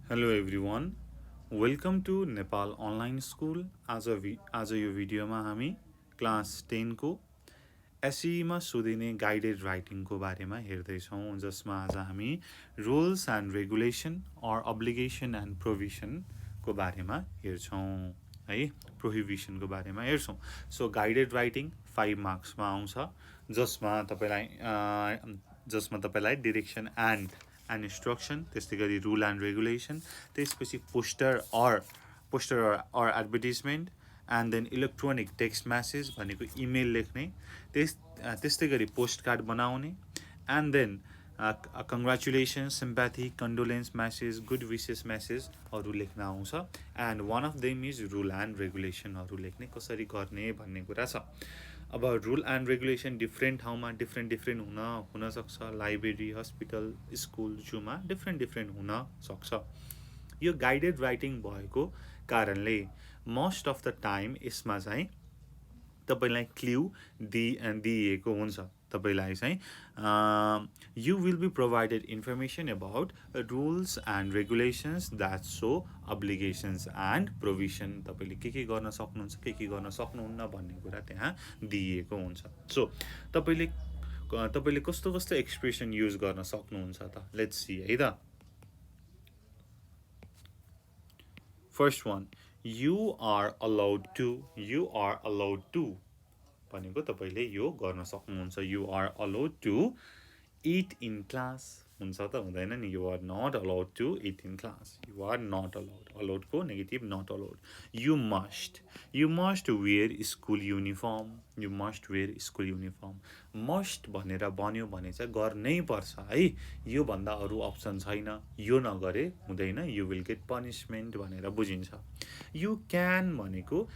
Hello everyone, welcome to Nepal online school. आज यो भिडियोमा हामी क्लास 10 को एसईमा सोधिने गाइडेड राइटिङको बारेमा हेर्दैछौँ, जसमा आज हामी rules and regulation or obligation and प्रोभिजनको बारेमा हेर्छौँ है, प्रोहिबिसनको बारेमा हेर्छौँ। सो गाइडेड राइटिङ 5 मार्क्समा आउँछ, जसमा तपाईलाई डिरेक्सन एन्ड इन्स्ट्रक्सन, त्यस्तै गरी रुल एन्ड रेगुलेसन, त्यसपछि poster or advertisement, and then electronic text message भनेको इमेल लेख्ने, त्यस्तै गरी पोस्ट कार्ड बनाउने, and then congratulation, sympathy, condolence message, good wishes म्यासेजहरू लेख्न आउँछ। And one of them is rule and रेगुलेसनहरू लेख्ने कसरी गर्ने भन्ने कुरा छ। अब रुल एन्ड रेगुलेसन डिफ्रेन्ट ठाउँमा डिफ्रेन्ट हुनसक्छ, लाइब्रेरी, हस्पिटल, स्कुल, जूमा डिफ्रेन्ट हुनसक्छ। यो गाइडेड राइटिङ भएको कारणले मोस्ट अफ द टाइम यसमा चाहिँ तपाईलाई क्ल्यू दिएको हुन्छ। तपाईलाई चाहिँ you will be provided information about rules and regulations that so obligations and provision, तपाईँले के गर्न सक्नुहुन्छ, के गर्न सक्नुहुन्न भन्ने कुरा त्यहाँ दिइएको हुन्छ। सो तपाईँले कस्तो एक्सप्रेसन युज गर्न सक्नुहुन्छ त, लेट्स सी है त। First one, you are allowed to भनेको तपाईँले यो गर्न सक्नुहुन्छ। You are allowed to eat in class हुन्छ त, हुँदैन नि। You are not allowed to eat in class, you are not allowed, अलाउडको negative not allowed. You must wear school uniform, you must wear school uniform. Must भनेर बन्यो भने चाहिँ गर्नै पर्छ है, योभन्दा अरू अप्सन छैन, यो नगरे हुँदैन, यु विल गेट पनिसमेन्ट भनेर बुझिन्छ। यु क्यान भनेको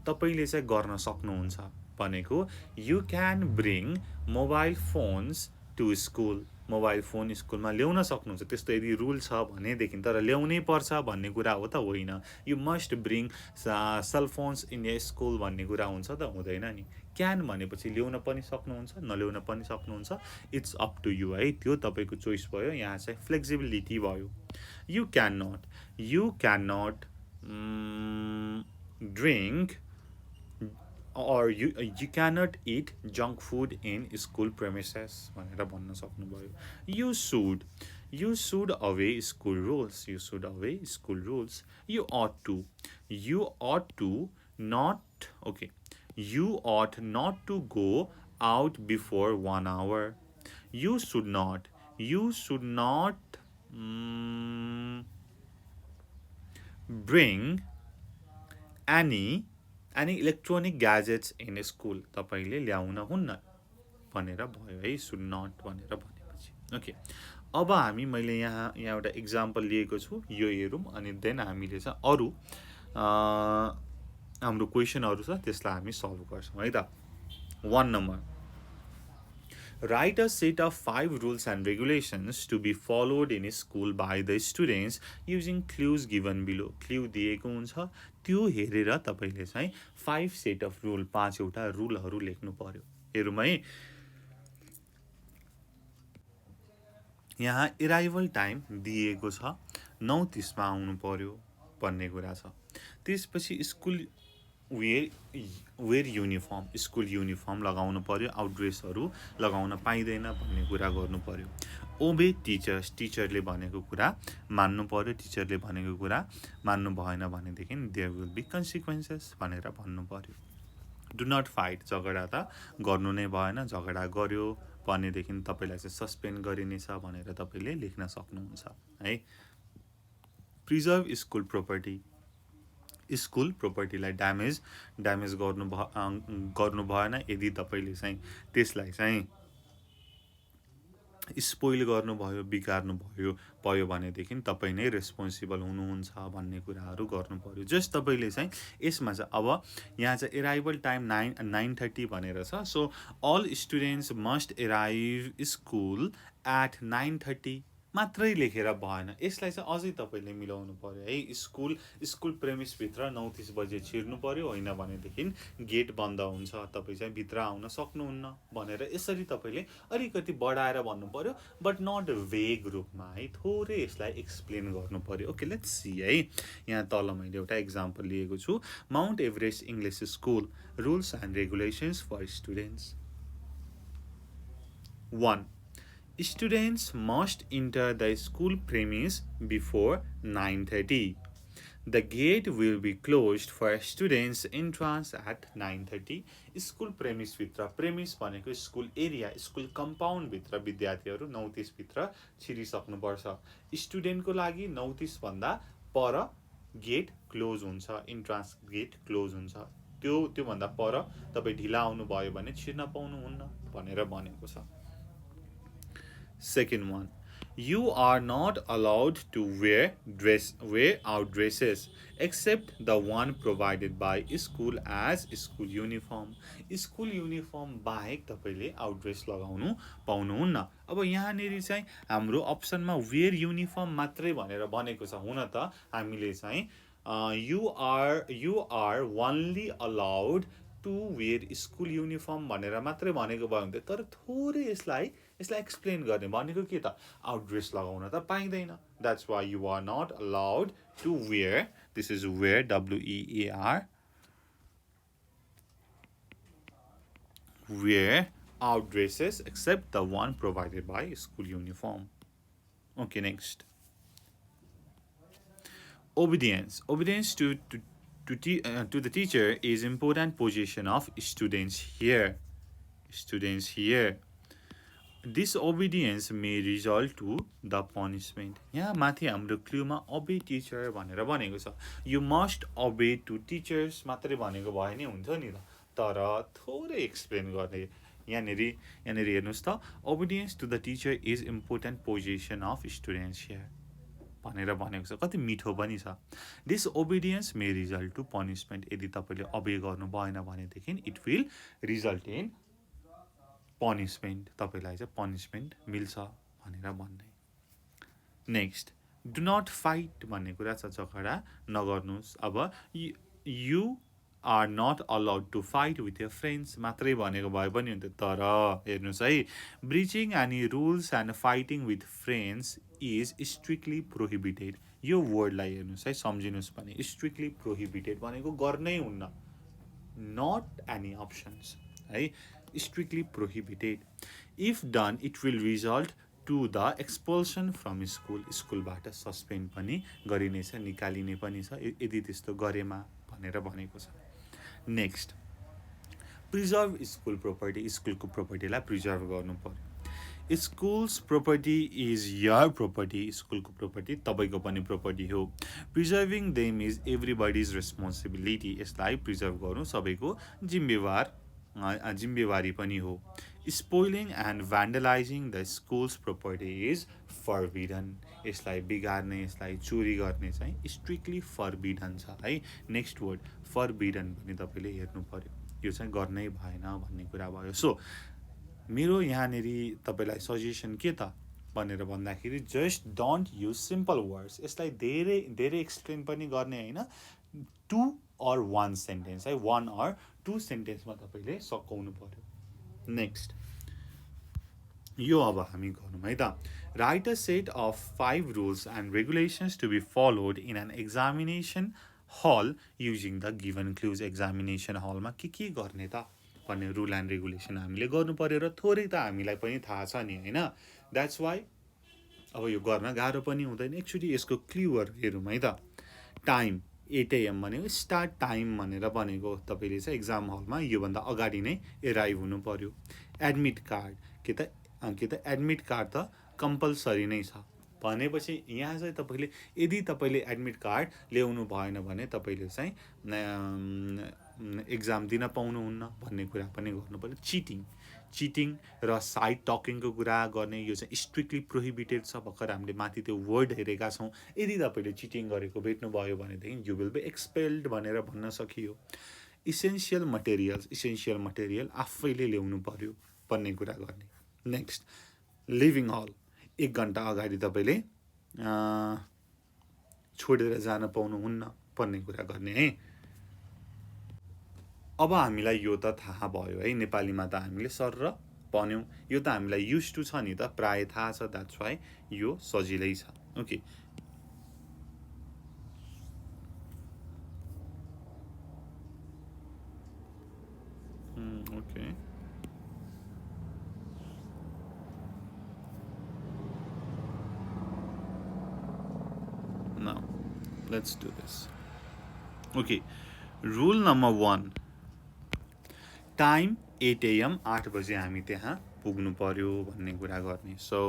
तपाईँले चाहिँ गर्न सक्नुहुन्छ भनेको, you can bring mobile phones to school, mobile phone स्कुलमा ल्याउन सक्नुहुन्छ। त्यस्तो यदि रुल छ भनेदेखि, तर ल्याउनै पर्छ भन्ने कुरा हो त होइन। You must bring cellphones in A school भन्ने कुरा हुन्छ त, हुँदैन नि। क्यान भनेपछि ल्याउन पनि सक्नुहुन्छ, नल्याउन पनि सक्नुहुन्छ, इट्स अप टु यु है, त्यो तपाईँको चोइस भयो। यहाँ चाहिँ फ्लेक्सिबिलिटी भयो। You can not drink or you cannot eat junk food in school premises भनेर भन्न सक्नुभयो। You should obey school rules, you ought not to go out before 1 hour. You should not bring any electronic gadgets in school, तपाईँले ल्याउन हुन्न भनेर भयो है, should not भनेर भनेपछि। ओके, अब मैले यहाँ एउटा इक्जाम्पल लिएको छु, यो हेरौँ, अनि देन हामीले चाहिँ अरू हाम्रो क्वेसनहरू छ त्यसलाई हामी सल्भ गर्छौँ है त। 1 number, write a set of 5 rules and regulations to be followed in school by the students using clues given below. Clue दिएको हुन्छ, त्यो हेरेर तपाईँले चाहिँ 5 सेट अफ रुल, 5 वटा रुलहरू लेख्नु पर्यो। हेरौँ है, यहाँ एराइभल टाइम दिएको छ, 9:30 मा आउनु पर्यो भन्ने कुरा छ। त्यसपछि school wear uniform, school uniform लगाउनु पर्यो, आउटड्रेसहरू लगाउन पाइँदैन भन्ने कुरा गर्नु पर्यो। ओबे टिचर्स, टिचरले भनेको कुरा मान्नु पर्यो, टिचरले भनेको कुरा मान्नु भएन भनेदेखि देयर विल बी कन्सिक्वेन्सेस भनेर भन्नु पर्यो। डु नट फाइट, झगडा त गर्नु नै भएन, झगडा गर्यो भनेदेखि तपाईँलाई चाहिँ सस्पेन्ड गरिनेछ भनेर तपाईँले लेख्न सक्नुहुन्छ है। प्रिजर्भ स्कुल प्रोपर्टी, स्कुल प्रोपर्टीलाई ड्यामेज गर्नु भएन। यदि तपाईँले चाहिँ त्यसलाई चाहिँ स्पोइल गर्नुभयो, बिगार्नु भयो भनेदेखि तपाईँ नै रेस्पोन्सिबल हुनुहुन्छ भन्ने कुराहरू गर्नु पर्यो। जस्ट तपाईँले चाहिँ यसमा चाहिँ अब यहाँ चाहिँ एराइभल टाइम 9:30 भनेर छ। So all students must arrive school at 9:30 मात्रै लेखेर भएन यसलाई चाहिँ अझै तपाईले मिलाउनु पर्यो है स्कुल प्रेमिस भित्र 9:30 बजे छिर्नु पर्यो हैन भनेदेखि गेट बन्द हुन्छ तपाई चाहिँ भित्र आउन सक्नुहुन्न भनेर यसरी तपाईले अलिकति बढाएर भन्नु पर्यो बट नट वेग रूपमा है थोरै यसलाई एक्सप्लेन गर्नु पर्यो ओके लेट्स सी है यहाँ तल मैले एउटा एक्जाम्पल लिएको छु Mount Everest English school rules and regulations for students 1 Students must enter the school premise before 9:30. The gate will be closed for students' entrance at 9:30. School premise भित्र premise भनेको school area school compound भित्र विद्यार्थीहरू 9:30 भित्र छिरिसक्नुपर्छ स्टुडेन्टको लागि 9:30 भन्दा पर get close हुन्छ entrance get close हुन्छ त्यो भन्दा पर तपाई ढिला आउनु भयो भने छिर्न पाउनुहुन्न भनेर भनेको छ Second one, you are not allowed to wear out dresses except the one provided by school as school uniform. School uniform बाहेक तपाईले आउट ड्रेस लगाउनु पाउनुहुन्न अब यहाँनेरि चाहिँ हाम्रो अप्सनमा वेयर युनिफर्म मात्रै भनेर भनेको छ हुन त हामीले चाहिँ you are only allowed to wear school uniform भनेर मात्रै भनेको भयो भने तर थोरै यसलाई एक्सप्लेन गर्ने भनेको के त आउट ड्रेस लगाउन त पाइदैन that's why you are not allowed to wear this is wear WEAR wear out dresses except the one provided by school uniform okay next obedience to the teacher is important position of students here disobedience may result to the punishment यहाँ माथि हाम्रो क्लुमा obey teacher भनेर भनेको छ you must obey to teachers मात्रै भनेको भए नि हुन्छ नि तर थोरै एक्सप्लेन गर्ने यहाँनेरि हेर्नुस् त obedience to the teacher is important position of students here भनेर भनेको छ कति मिठो पनि छ disobedience may result to punishment यदि तपाईले obey गर्नु भएन भनेदेखि it will result in punishment तपाईलाई चाहिँ punishment मिल्छ भनेर भन्दै नेक्स्ट do not fight भन्ने कुरा छ झगडा नगर्नुस् अब you are not allowed to fight with your friends मात्रै भनेको भए पनि हुन्छ तर हेर्नुस् है breaching any rules and fighting with friends is strictly prohibited यो वर्डलाई हेर्नुस् है सम्झिनुस् पनि strictly prohibited भनेको गर्नै हुन्न not any options है strictly prohibited if done it will result to the expulsion from school बाट सस्पेन्ड पनि गरिनेछ निकालिने पनि छ यदि त्यस्तो गरेमा भनेर भनेको छ नेक्स्ट प्रिजर्भ स्कुल प्रोपर्टी स्कुलको प्रोपर्टीलाई प्रिजर्भ गर्नु पर्यो school's property is your property स्कुलको प्रोपर्टी तपाईको पनि प्रोपर्टी हो preserving them is everybody's responsibility यसलाई प्रिजर्भ गर्नु सबैको जिम्मेवारी पनि हो spoiling and vandalising the school's property is forbidden यसलाई बिगार्ने यसलाई चोरी गर्ने चाहिँ स्ट्रिक्टली फरबिडन छ है नेक्स्ट वर्ड फरबिडन पनि तपाईले हेर्नु पर्यो यो चाहिँ गर्नै भएन भन्ने कुरा भयो सो मेरो यहाँनेरि तपाईलाई सजेसन के त भनेर भन्दाखेरि just don't use simple words यसलाई धेरै धेरै एक्सप्लेन पनि गर्ने हैन 2 or 1 सेन्टेन्स है 1 or 2 सेन्टेन्समा तपाईले सकाउनु पर्यो नेक्स्ट यो अब हामी गरौँ है त right a set of 5 rules and regulations to be followed in an examination hall using the given clues examination hall मा के गर्ने त भन्ने रुल एन्ड रेगुलेसन हामीले गर्नु पर्यो र थोरै त हामीलाई पनि थाहा छ नि हैन द्याट्स व्हाई अब यो गर्न गाह्रो पनि हुँदैन एक्चुअली यसको क्लुहरू हेरौँ है त टाइम 8 AM भनेको स्टार्ट टाइम भनेर भनेको तपाईले चाहिँ एक्जाम हलमा यो भन्दा अगाडि नै एराइभ हुनु पर्यो एडमिट कार्ड के त एडमिट कार्ड त कम्पलसरी नै छ भनेपछि यहाँ चाहिँ तपाईले यदि तपाईले एडमिट कार्ड ल्याउनु भएन भने तपाईले चाहिँ एक्जाम दिन पाउनुहुन्न भन्ने कुरा पनि गर्नु पर्यो चिटिङ र साइड टकिङको कुरा गर्ने यो चाहिँ स्ट्रिक्टली प्रोहिबिटेड छ भर्खर हामीले माथि त्यो वर्ड हेरेका छौं यदि तपाईले चिटिङ गरेको भेट्नु भयो भनेदेखि यु विल बी एक्सपेल्ड भनेर भन्न सकियो इसेन्शियल मटेरियल आफैले ल्याउनु पर्यो भन्ने कुरा गर्ने नेक्स्ट लिभिङ हल 1 घण्टा अगाडि तपाईले छोडेर जान पाउनुहुन्न भन्ने कुरा गर्ने है। अब हामीलाई यो त थाहा भयो है, नेपालीमा त हामीले सर्र भन्यौं, यो त हामीलाई युज टु छ नि त, प्राय थाहा छ, द्याट्स वाइ यो सजिलै छ। Okay, okay. Now, let's do this. Okay, rule number 1. Time 8 AM, 8 बजे हामी त्यहाँ पुग्नु पर्यो भन्ने कुरा गर्ने। So,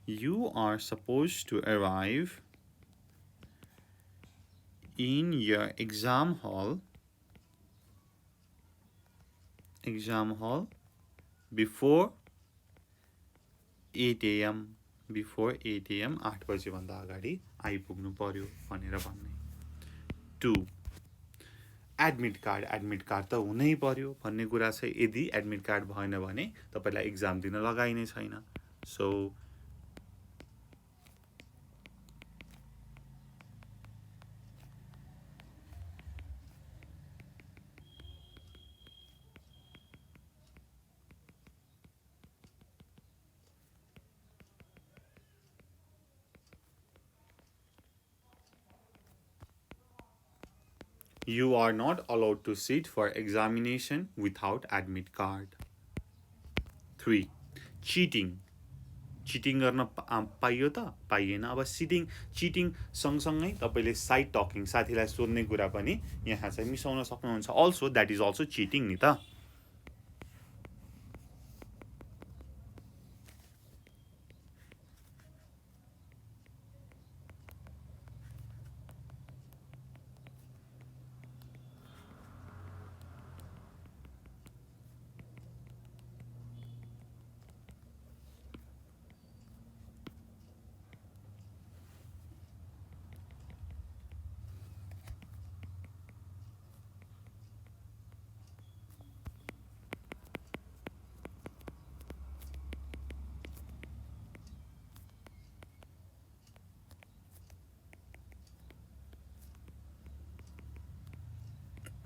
you are supposed to arrive in your exam hall before 8 AM, before 8 AM, 8 बजे भन्दा अगाडि आइपुग्नु पर्यो भनेर भन्ने। 2. एडमिट कार्ड त हुनै पर्यो भन्ने कुरा छ। यदि एडमिट कार्ड भएन भने तपाईलाई एक्जाम दिन लगाइने छैन। So you are not allowed to sit for examination without admit card. 3. Cheating गर्न पाइयो त पाइएन। अब चिटिङ सँगसँगै तपाईले साइड टकिङ, साथीलाई सोध्ने कुरा पनि यहाँ चाहिँ मिसाउन सक्नुहुन्छ। Also that is also cheating नि त।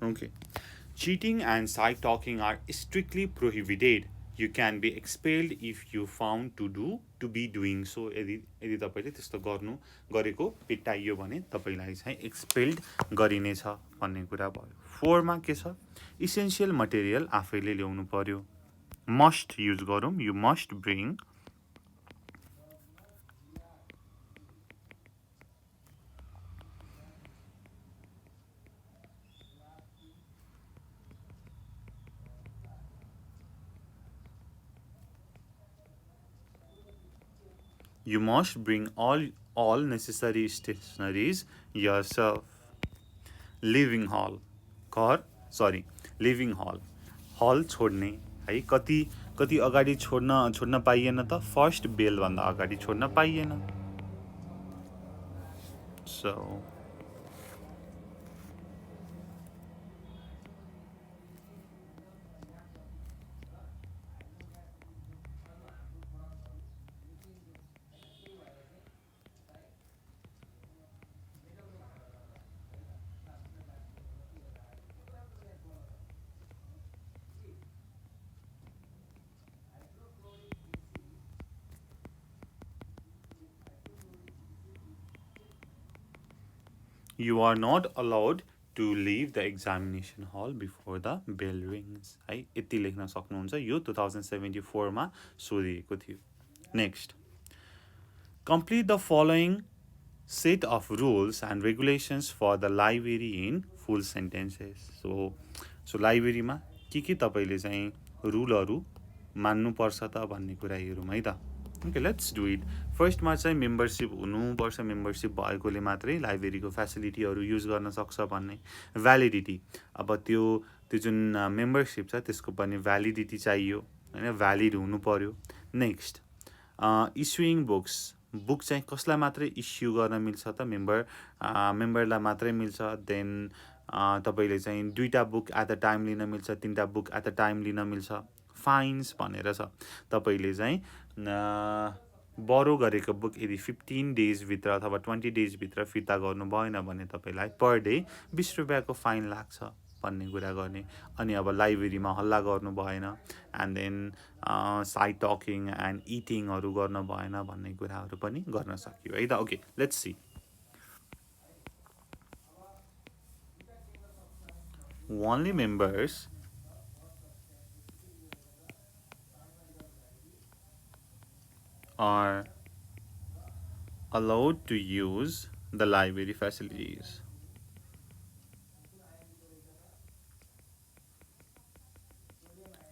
Okay. Cheating and side talking are strictly prohibited. You can be expelled if you found to be doing so. यदि तपाईले त्यस्तो गरेको पिटाइयो भने तपाईलाई चाहिँ एक्सपेल्ड गरिनेछ भन्ने कुरा भयो। 4 मा के छ? इसेन्शियल मटेरियल आफैले ल्याउनु पर्यो। मस्ट युज गरौँ। You must bring all necessary stationaries yourself. Living hall हल छोड्ने है, कति अगाडि छोड्न पाइएन त? फर्स्ट बेल भन्दा अगाडि छोड्न पाइएन। So you are not allowed to leave the examination hall before the bell rings. है, यति लेख्न सक्नुहुन्छ। यो 2074 मा सोधिएको थियो। Next, complete the following set of rules and regulations for the library in full sentences. So लाइब्रेरीमा के तपाईले चाहिँ रुलहरु मान्नु पर्छ त भन्ने कुरा हेरौँ है त। Okay, let's do it. First मा चाहिँ मेम्बरशिप हुनुपर्छ, मेम्बरशिप भएकोले मात्रै लाइब्रेरीको फ्यासिलिटीहरु युज गर्न सक्छ भन्ने। भ्यालिडिटी, अब त्यो जुन मेम्बरशिप छ त्यसको पनि भ्यालिडिटी चाहियो हैन, भ्यालिड हुनु पर्यो। नेक्स्ट, इश्युइङ बुक चाहिँ कसलाई मात्रै इश्यू गर्न मिल्छ त? मेम्बरलाई मात्रै मिल्छ। देन तपाईले चाहिँ 2टा बुक एट अ टाइम लिन मिल्छ, 3टा बुक एट अ टाइम लिन मिल्छ। फाइन्स भनेर छ, तपाईले चाहिँ बरो गरेको बुक यदि 15 डेज भित्र अथवा 20 डेज भित्र फिर्ता गर्नु भएन भने तपाईलाई पर डे 20 रुपैयाँको फाइन लाग्छ भन्ने कुरा गर्ने। अनि अब लाइब्रेरीमा हल्ला गर्नु भएन, and then side talking and इटिङहरू गर्न भएन भन्ने कुराहरू पनि गर्न सकियो है त। Okay, let's see. Only members are allowed to use the library facilities.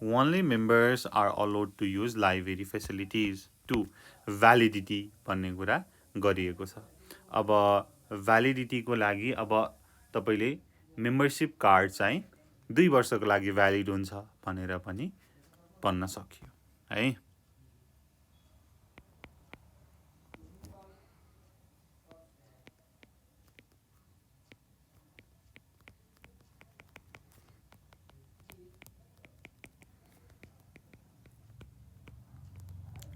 Only members are allowed to use library facilities. 2. Validity भन्ने कुरा गरिएको छ। अब भ्यालिडिटी को लागि अब तपाईले मेम्बरशिप कार्ड चाहिँ 2 वर्षको लागि भ्यालिड हुन्छ भनेर पनि भन्न सकियो है।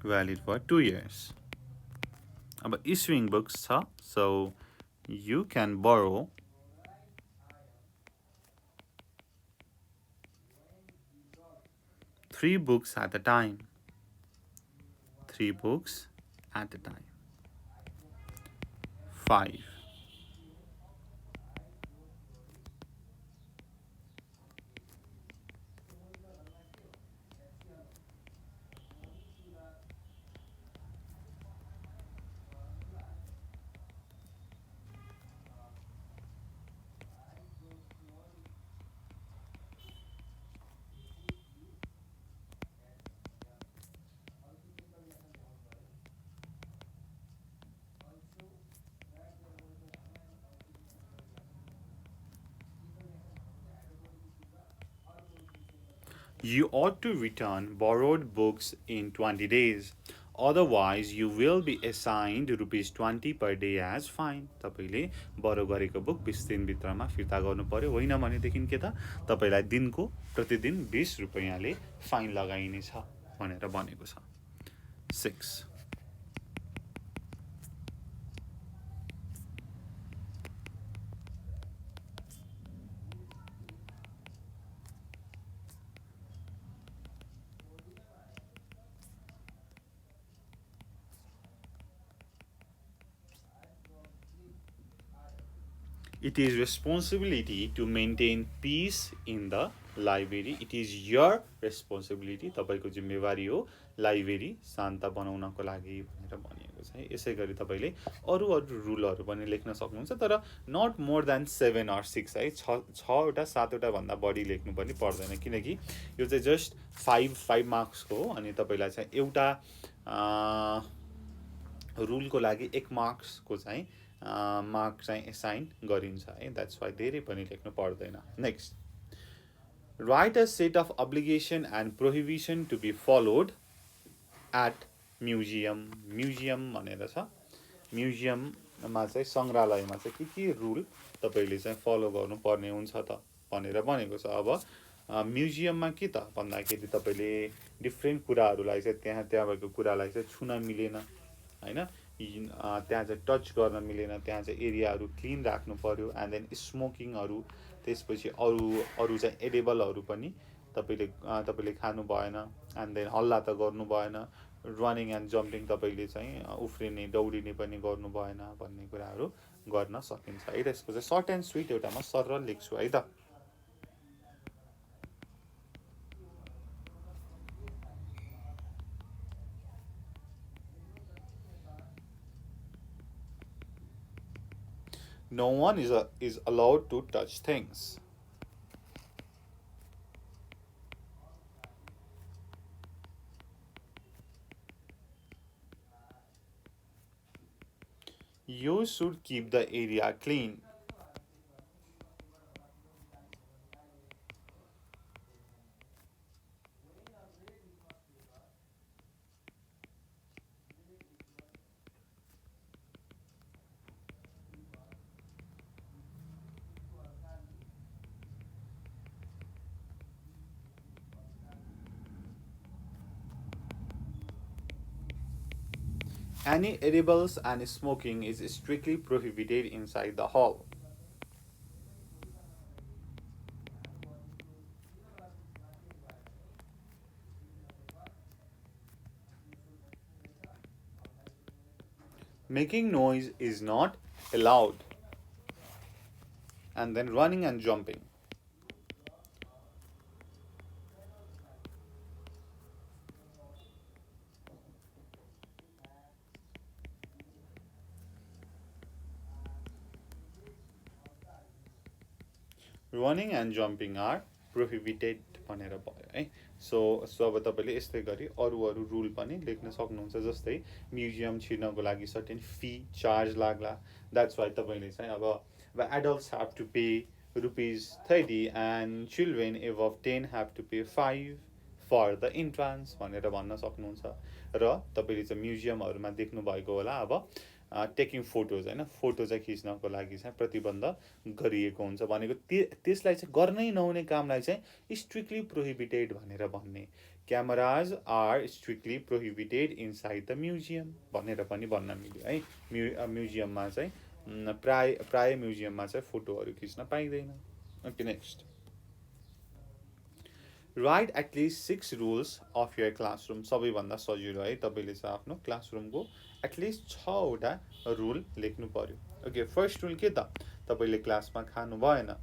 Valid for 2 years. अब issuing books छ, so you can borrow 3 books at a time. 3 books at a time. 5. You ought to return borrowed books in 20 days. Otherwise, you will be assigned ₹20 per day as fine. तपाईले borrow गरेको book 20 दिन भित्रमा फिर्ता गर्नु पर्यो, होइन भनेदेखि के त तपाईलाई दिनको प्रतिदिन 20 रुपैयाँले फाइन लगाइनेछ भनेर भनेको छ। 6. It is responsibility to maintain peace in the library. It is your responsibility. तपाईको जिम्मेवारी हो लाइब्रेरी शान्त बनाउनको लागि भनेर भनिएको छ। यसै गरी तपाईले अरु रुलहरु पनि लेख्न सक्नुहुन्छ, तर not more than 7 or 6 है। 6 वटा 7 वटा भन्दा बढी लेख्नु पनि पर्दैन, किनकि यो चाहिँ जस्ट 5 मार्क्स को हो। अनि तपाईलाई चाहिँ एउटा रुलको लागि 1 मार्क्स को चाहिँ मार्क चाहिँ एसाइन गरिन्छ है। द्याट्स वाइ धेरै पनि लेख्नु पर्दैन। Next, write a set of obligation and prohibition to be followed at museum. Museum भनेर छ, म्युजियममा चाहिँ सङ्ग्रहालयमा चाहिँ के रुल तपाईले चाहिँ फलो गर्नुपर्ने हुन्छ त भनेर भनेको छ। अब म्युजियममा के त भन्दाखेरि तपाईले डिफ्रेन्ट कुराहरूलाई चाहिँ त्यहाँ भएको कुरालाई चाहिँ छुन मिलेन हैन, त्यहाँ चाहिँ टच गर्न मिलेन, त्यहाँ चाहिँ एरियाहरू क्लिन राख्नु पर्यो। एन्ड देन स्मोकिङहरू, त्यसपछि अरू चाहिँ एडिबलहरू पनि तपाईले खानु भएन। एन्ड देन हल्ला त गर्नु भएन, रनिङ एन्ड जम्पिङ तपाईले चाहिँ उफ्रिने दौडिने पनि गर्नु भएन भन्ने कुराहरू गर्न सकिन्छ है। त्यसको चाहिँ सर्ट एन्ड स्विट एउटा म सरल लेख्छु है त। No one is allowed to touch things. You should keep the area clean. Any edibles and smoking is strictly prohibited inside the hall. Making noise is not allowed. And then running and jumping. Running and jumping are prohibited भनेर भयो है. So अब तपाईँले यस्तै गरी अरू rule पनि लेख्न सक्नुहुन्छ. जस्तै म्युजियम छिर्नको लागि सर्टेन फी चार्ज लाग्ला. द्याट्स वाइ तपाईँले चाहिँ अब adults have to pay ₹30 and children above 10 have to pay 5 for the entrance भनेर भन्न सक्नुहुन्छ. र तपाईँले चाहिँ म्युजियमहरूमा देख्नुभएको होला अब टेकिङ फोटोज होइन, फोटो चाहिँ खिच्नको लागि चाहिँ प्रतिबन्ध गरिएको हुन्छ. भनेको त्यसलाई चाहिँ गर्नै नहुने कामलाई चाहिँ स्ट्रिक्टली प्रोहिबिटेड भनेर भन्ने. Cameras are strictly prohibited inside the museum भनेर पनि भन्न मिल्यो है. म्युजियममा चाहिँ प्राय म्युजियममा चाहिँ फोटोहरू खिच्न पाइँदैन. Okay, next. Write at least 6 rules of your classroom. सबैभन्दा सजिलो है, तपाईँले चाहिँ आफ्नो क्लासरुमको एटलिस्ट 6वटा रुल लेख्नु पर्यो. ओके, फर्स्ट रुल के त? तपाईँले क्लासमा खानु भएन.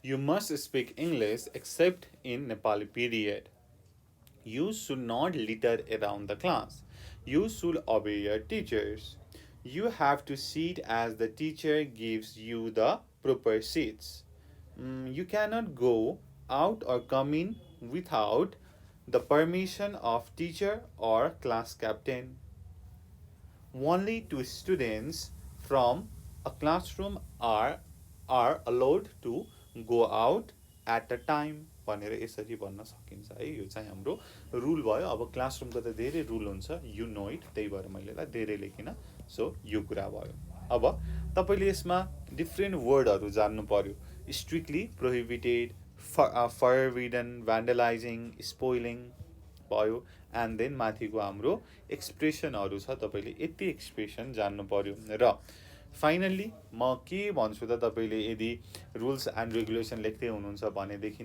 You must speak English except in Nepali period. You should not litter around the class. You should obey your teachers. You have to sit as the teacher gives you the proper seats. You cannot go out or come in without the permission of teacher or class captain. Only 2 students from a classroom are allowed to go out at a time भनेर यसरी भन्न सकिन्छ है. यो चाहिँ हाम्रो rule भयो. अब क्लासरुमको त धेरै रुल हुन्छ, यु नो इट, त्यही भएर मैले यसलाई धेरै लेखिनँ. सो यो कुरा भयो. अब तपाईँले यसमा डिफ्रेन्ट वर्डहरू जान्नु पर्यो. स्ट्रिक्टली प्रोहिबिटेड, फरबिडन, भ्यान्डलाइजिङ, स्पोइलिङ भयो. एन्ड देन माथिको हाम्रो एक्सप्रेसनहरू छ, तपाईँले यति एक्सप्रेसन जान्नु पर्यो. र फाइनल्ली म के भन्छु त, तपाईँले यदि रुल्स एन्ड रेगुलेसन लेख्दै हुनुहुन्छ भनेदेखि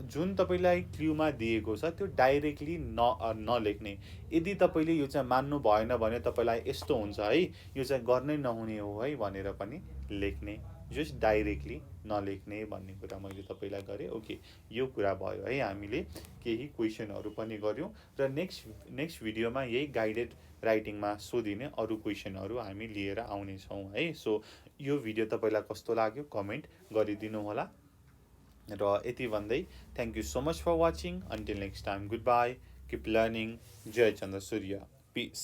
जुन तपाईँलाई क्ल्युमा दिएको छ त्यो डाइरेक्टली नलेख्ने. यदि तपाईँले यो चाहिँ मान्नु भएन भने तपाईँलाई यस्तो हुन्छ है, यो चाहिँ गर्नै नहुने हो है भनेर पनि लेख्ने. जस्ट डाइरेक्टली नलेख्ने भन्ने कुरा मैले तपाईँलाई गरेँ. ओके, यो कुरा भयो है. हामीले केही क्वेसनहरू पनि गऱ्यौँ र नेक्स्ट भिडियोमा यही गाइडेड राइटिङमा सोधिने अरू क्वेसनहरू हामी लिएर आउनेछौँ है. सो यो भिडियो तपाईँलाई कस्तो लाग्यो कमेन्ट गरिदिनु होला. र यति भन्दै thank you so much for watching. Until next time, goodbye, keep learning. Jay Chandra Surya, piece.